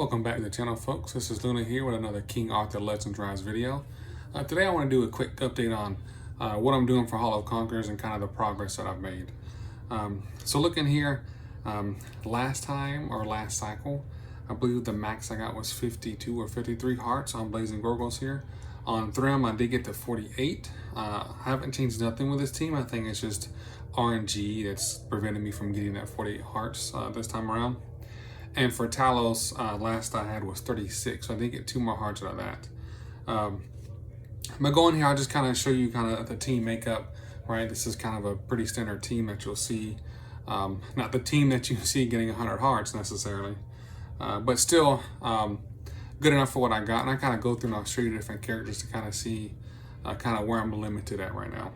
Welcome back to the channel, folks. This is Luna here with another King Arthur Legends Rise video. Today I want to do a quick update on what I'm doing for Hall of Conquerors and kind of the progress that I've made. So looking here, last cycle, I believe the max I got was 52 or 53 hearts on Blazing Gorgos here. On Thrym, I did get to 48. I haven't changed nothing with this team. I think it's just RNG that's preventing me from getting that 48 hearts this time around. And for Talos, last I had was 36, so I did get 2 more hearts out of that. But going here, I'll just kind of show you kind of the team makeup, right? This is kind of a pretty standard team that you'll see. Not the team that you see getting 100 hearts necessarily, but still good enough for what I got. And I kind of go through and I'll show you different characters to kind of see kind of where I'm limited at right now.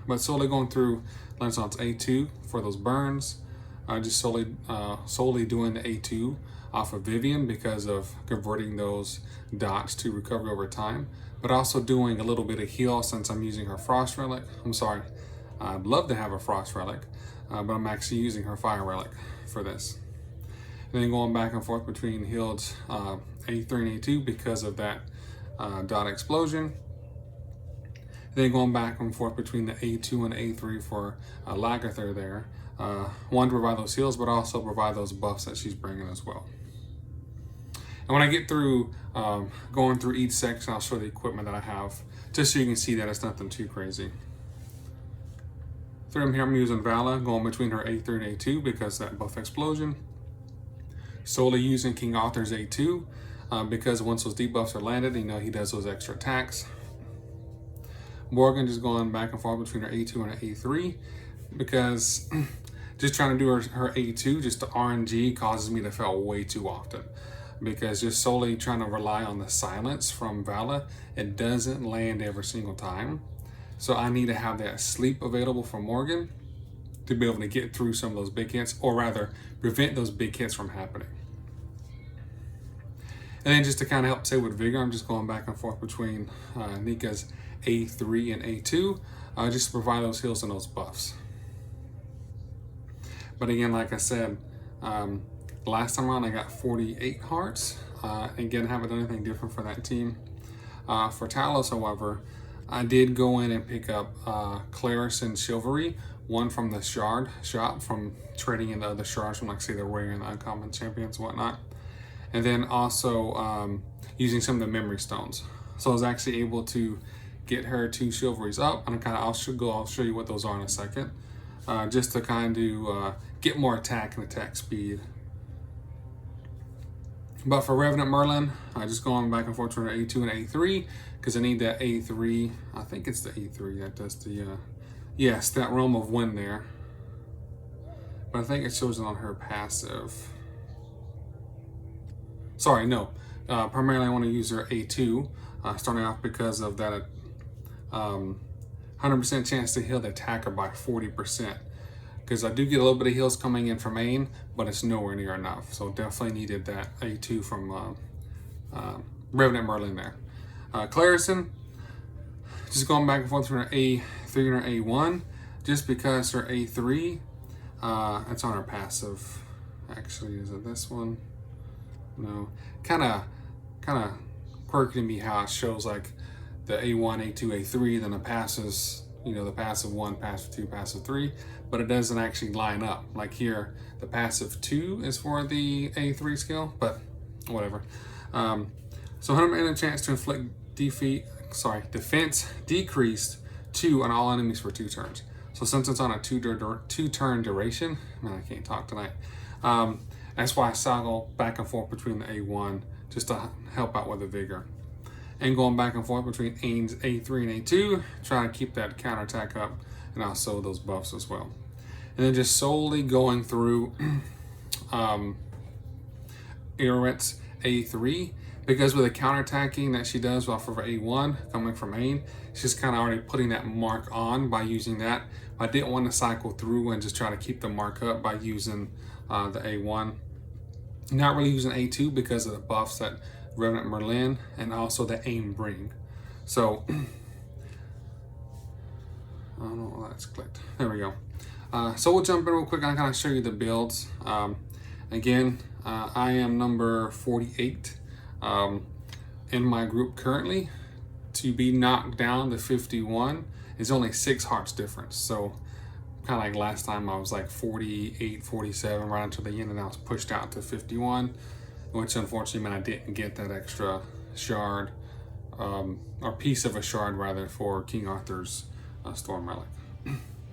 But solely going through Lancelot's A2 for those burns. Just solely doing the A2 off of Vivian because of converting those dots to recover over time, but also doing a little bit of heal since I'm using her Frost Relic. I'm sorry, I'd love to have a Frost Relic, but I'm actually using her Fire Relic for this. And then going back and forth between healed A3 and A2 because of that dot explosion. Then going back and forth between the A2 and A3 for Lagertha there. One, to provide those heals, but also provide those buffs that she's bringing as well. And when I get through going through each section, I'll show the equipment that I have, just so you can see that it's nothing too crazy. Thrym here, I'm using Vala, going between her A3 and A2 because of that buff explosion. Solely using King Arthur's A2 because once those debuffs are landed, you know, he does those extra attacks. Morgan just going back and forth between her A2 and her A3 because just trying to do her A2, just the RNG causes me to fail way too often. Because just solely trying to rely on the silence from Vala, it doesn't land every single time. So I need to have that sleep available for Morgan to be able to get through some of those big hits, or rather prevent those big hits from happening. And then just to kind of help save with Vigor, I'm just going back and forth between Nika's A3 and A2, just to provide those heals and those buffs. But again, like I said, last time around I got 48 hearts. Again, haven't done anything different for that team. For Talos, however, I did go in and pick up Claris and Chivalry, one from the Shard shop, from trading in the other shards from, like, say, the rare and the uncommon champions and whatnot. And then also using some of the memory stones. So I was actually able to get her 2 Chivalries up, and I'll show you what those are in a second. Just to kind of get more attack and attack speed. But for Revenant Merlin, I just going back and forth between A2 and A3 because I need that A3. I think it's the A3 that does the, yes, that Realm of Wind there. But I think it shows it on her passive. Sorry, no. Primarily I want to use her A2, starting off because of that 100% chance to heal the attacker by 40%. Because I do get a little bit of heals coming in from main, but it's nowhere near enough. So definitely needed that A2 from Revenant Merlin there. Clarison, just going back and forth between her A3 and her A1, just because her A3, it's on her passive. Actually, is it this one? No. Kind of quirky to me how it shows like the A1, A2, A3, then the passes, you know, the passive 1, passive 2, passive 3, but it doesn't actually line up. Like here, the passive 2 is for the A3 skill, but whatever. So 100% chance to inflict defense decreased 2 on all enemies for 2 turns. So since it's on a 2-turn duration, man, I can't talk tonight. That's why I cycle back and forth between the A1 just to help out with the vigor. And going back and forth between A3 and A2, trying to keep that counterattack up and also those buffs as well. And then just solely going through Irit's A3, because with the counterattacking that she does off of her A1 coming from main, she's kind of already putting that mark on by using that. I didn't want to cycle through and just try to keep the mark up by using the A1. Not really using A2 because of the buffs that Revenant Merlin and also the aim bring. So I don't know why that's clicked. There we go. So we'll jump in real quick and I'll kind of show you the builds. Again, I am number 48 in my group currently. To be knocked down to 51 is only 6 hearts difference. So kind of like last time, I was like 48, 47 right until the end, and I was pushed out to 51, which unfortunately meant I didn't get that extra shard, or piece of a shard rather, for King Arthur's Storm Relic.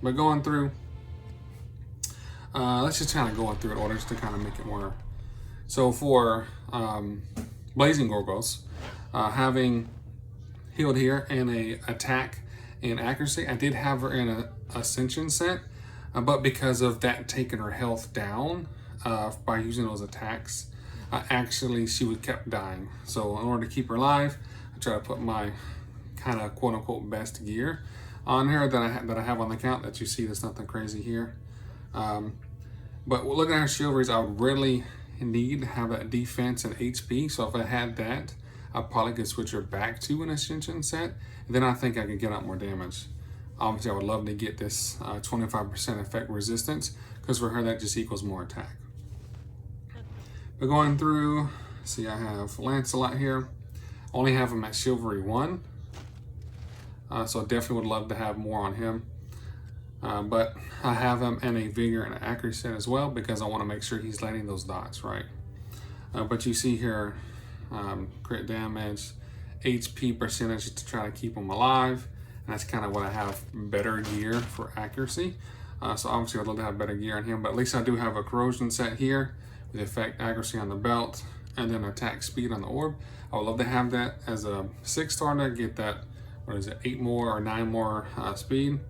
But going through, let's just kind of go through it order just to kind of make it more. So for Blazing Gorgos, having healed here and a attack and accuracy, I did have her in a Ascension set, but because of that taking her health down by using those attacks, actually she would kept dying. So in order to keep her alive, I try to put my kind of quote unquote best gear on her that I have on the account that you see. There's nothing crazy here. But looking at her chivalries, I would really need to have that defense and HP. So if I had that, I probably could switch her back to an Ascension set. And then I think I could get out more damage. Obviously, I would love to get this 25% effect resistance, because for her that just equals more attack. But going through, see, I have Lancelot here. Only have him at Chivalry 1. So I definitely would love to have more on him. But I have him in a Vigor and an Accuracy set as well, because I want to make sure he's landing those dots right. But you see here, crit damage, HP percentage to try to keep him alive. And that's kind of what I have better gear for accuracy. So obviously I'd love to have better gear on him, but at least I do have a corrosion set here with effect accuracy on the belt and then attack speed on the orb. I would love to have that as a 6-star to get that, what is it, 8 more or 9 more speed. And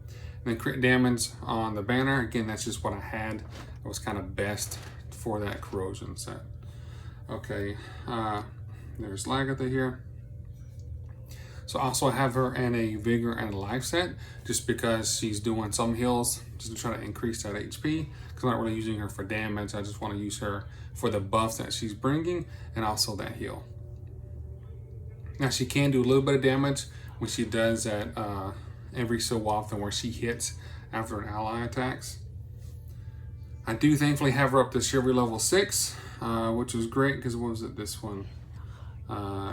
then crit damage on the banner. Again, that's just what I had. It was kind of best for that corrosion set. Okay, there's Lagatha here. So also I have her in a Vigor and a Life set, just because she's doing some heals, just to try to increase that HP, because I'm not really using her for damage. I just want to use her for the buffs that she's bringing, and also that heal. Now she can do a little bit of damage when she does that every so often, where she hits after an ally attacks. I do thankfully have her up to Chivalry level 6, which was great, because what was it, this one?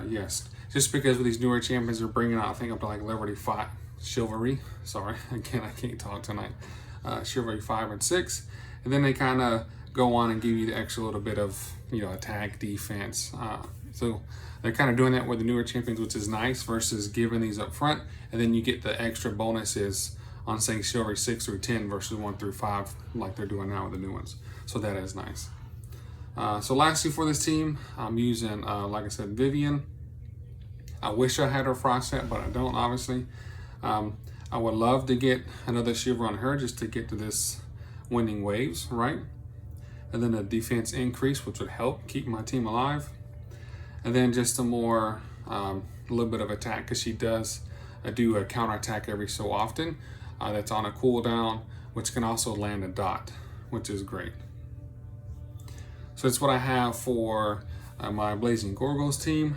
Yes, just because with these newer champions, they're bringing out, I think, up to like level 5 Chivalry. Sorry, again, I can't talk tonight. Chivalry 5 and 6, and then they kind of go on and give you the extra little bit of, you know, attack, defense. So they're kind of doing that with the newer champions, which is nice, versus giving these up front, and then you get the extra bonuses on, say, Chivalry 6 through 10 versus 1 through 5, like they're doing now with the new ones. So that is nice. So lastly for this team, I'm using, like I said, Vivian. I wish I had her Frost set, but I don't, obviously. I would love to get another Shiver on her just to get to this winning waves, right? And then a defense increase, which would help keep my team alive. And then just a more, a little bit of attack, because she does do a counter attack every so often. That's on a cooldown, which can also land a dot, which is great. So that's what I have for my Blazing Gorgos team.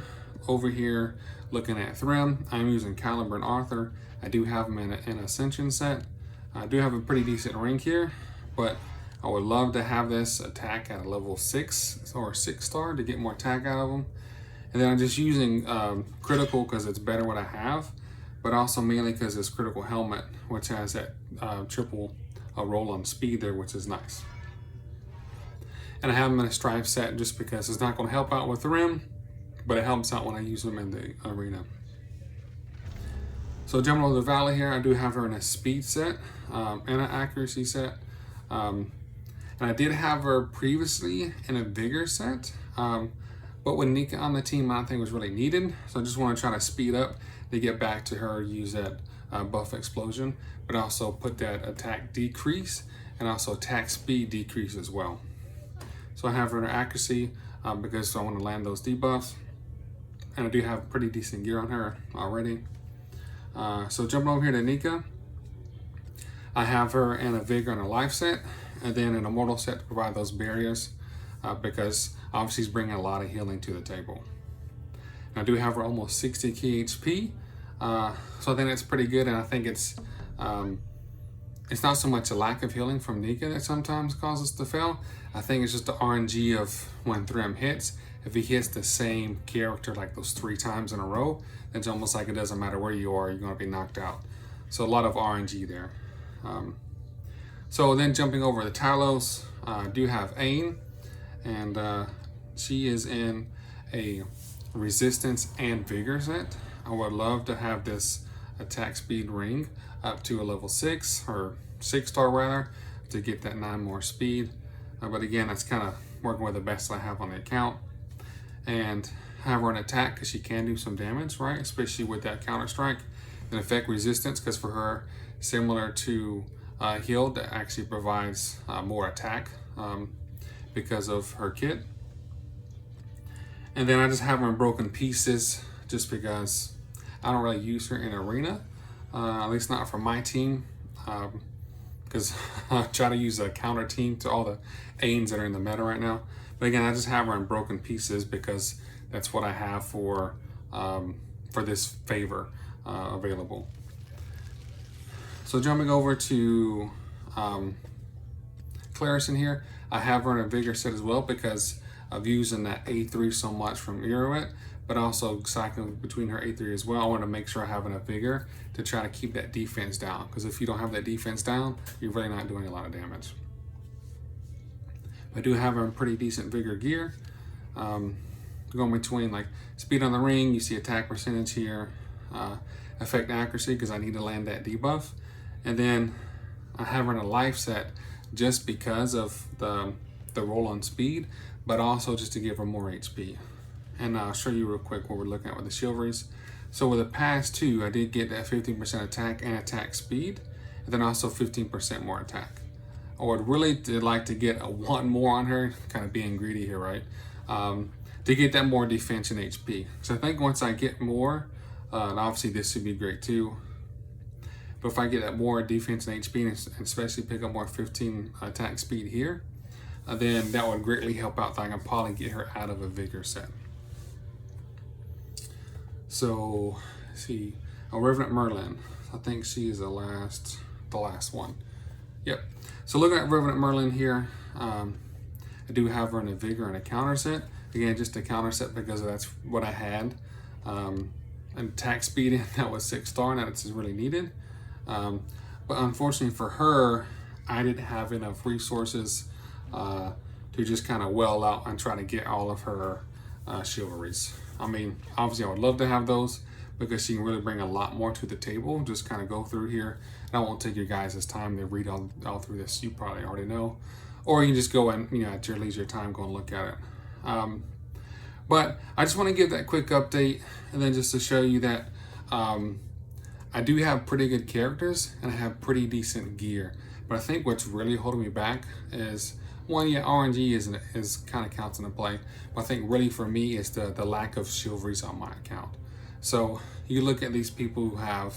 Over here, looking at Thrym, I'm using Caliber and Arthur. I do have them in an Ascension set. I do have a pretty decent rank here, but I would love to have this attack at a level 6 or 6-star to get more attack out of them. And then I'm just using critical because it's better what I have, but also mainly because it's critical helmet, which has that triple roll on speed there, which is nice. And I have them in a strive set just because it's not going to help out with Thrym, but it helps out when I use them in the arena. So jumping over the Valley here, I do have her in a speed set and an accuracy set. And I did have her previously in a Vigor set, but with Nika on the team, I don't think it was really needed. So I just want to try to speed up to get back to her, use that buff explosion, but also put that attack decrease and also attack speed decrease as well. So I have her in accuracy because I want to land those debuffs. And I do have pretty decent gear on her already. So jumping over here to Nika, I have her in a Vigor and a Life set, and then an Immortal set to provide those barriers because obviously she's bringing a lot of healing to the table. And I do have her almost 60 key HP, so I think that's pretty good, and I think it's it's not so much a lack of healing from Nika that sometimes causes to fail. I think it's just the RNG of when Thrym hits. If he hits the same character like those 3 times in a row, it's almost like it doesn't matter where you are, you're going to be knocked out. So a lot of RNG there. So then jumping over to Talos, I do have Ain, and she is in a resistance and vigor set. I would love to have this attack speed ring up to a level 6 or 6-star rather to get that 9 more speed. But again, that's kind of working with the best I have on the account. And have her an attack because she can do some damage, right? Especially with that counter strike and effect resistance, because for her, similar to heal, that actually provides more attack because of her kit. And then I just have her in broken pieces just because I don't really use her in arena, at least not for my team, because I try to use a counter team to all the Ains that are in the meta right now. But again, I just have her in broken pieces because that's what I have for this favor available. So jumping over to Clarison here, I have her in a vigor set as well because of using that A3 so much from Iroet, but also cycling between her A3 as well. I want to make sure I have enough vigor to try to keep that defense down, because if you don't have that defense down, you're really not doing a lot of damage. I do have a pretty decent vigor gear. Going between like speed on the ring, you see attack percentage here, effect accuracy because I need to land that debuff, and then I have her in a life set just because of the roll on speed, but also just to give her more HP. And I'll show you real quick what we're looking at with the chivalries. So with the past 2, I did get that 15% attack and attack speed, and then also 15% more attack. I would really like to get a 1 more on her, kind of being greedy here, right? To get that more defense and HP. So I think once I get more, and obviously this would be great too, but if I get that more defense and HP, and especially pick up more 15 attack speed here, then that would greatly help out. I can probably get her out of a vigor set. So, let's see, Revenant Merlin. I think she is the last one. Yep. So looking at Revenant Merlin here, I do have her in a vigor and a counter set. Again, just a counter set because that's what I had. And attack speed in that was 6-star, and that's really needed. But unfortunately for her, I didn't have enough resources to just kind of well out and try to get all of her chivalries. I mean, obviously I would love to have those because she can really bring a lot more to the table. Just kind of go through here. And I won't take you guys' time to read all through this. You probably already know. Or you can just go and, at your leisure time, go and look at it. But I just want to give that quick update, and then just to show you that I do have pretty good characters and I have pretty decent gear. But I think what's really holding me back is, one, yeah, RNG is kind of counts into play. But I think really for me is the lack of chivalries on my account. So you look at these people who have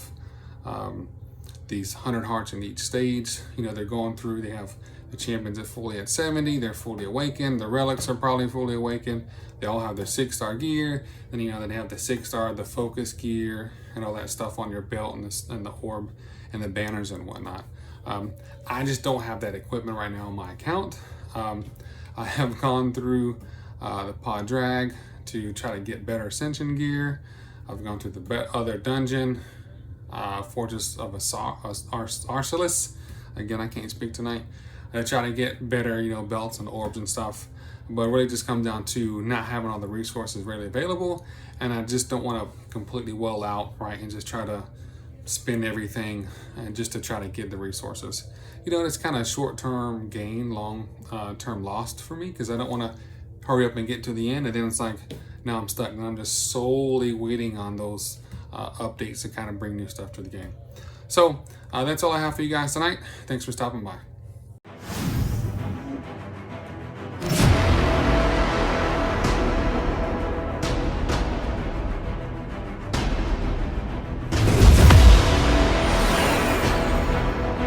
these 100 hearts in each stage. They're going through, they have the champions at fully at 70, they're fully awakened, the relics are probably fully awakened, they all have their 6-star gear, then they have the 6-star, the focus gear, and all that stuff on your belt, and the orb, and the banners and whatnot. I just don't have that equipment right now on my account. I have gone through the pod drag to try to get better ascension gear. I've gone to the other dungeon, Fortress of Arcelis. Again, I can't speak tonight. I try to get better, belts and orbs and stuff. But it really just comes down to not having all the resources readily available, and I just don't want to completely well out, right, and just try to spend everything and just to try to get the resources. It's kind of short-term gain, long-term lost for me, because I don't want to hurry up and get to the end, and then it's like, now I'm stuck, and I'm just solely waiting on those updates to kind of bring new stuff to the game. So that's all I have for you guys tonight. Thanks for stopping by.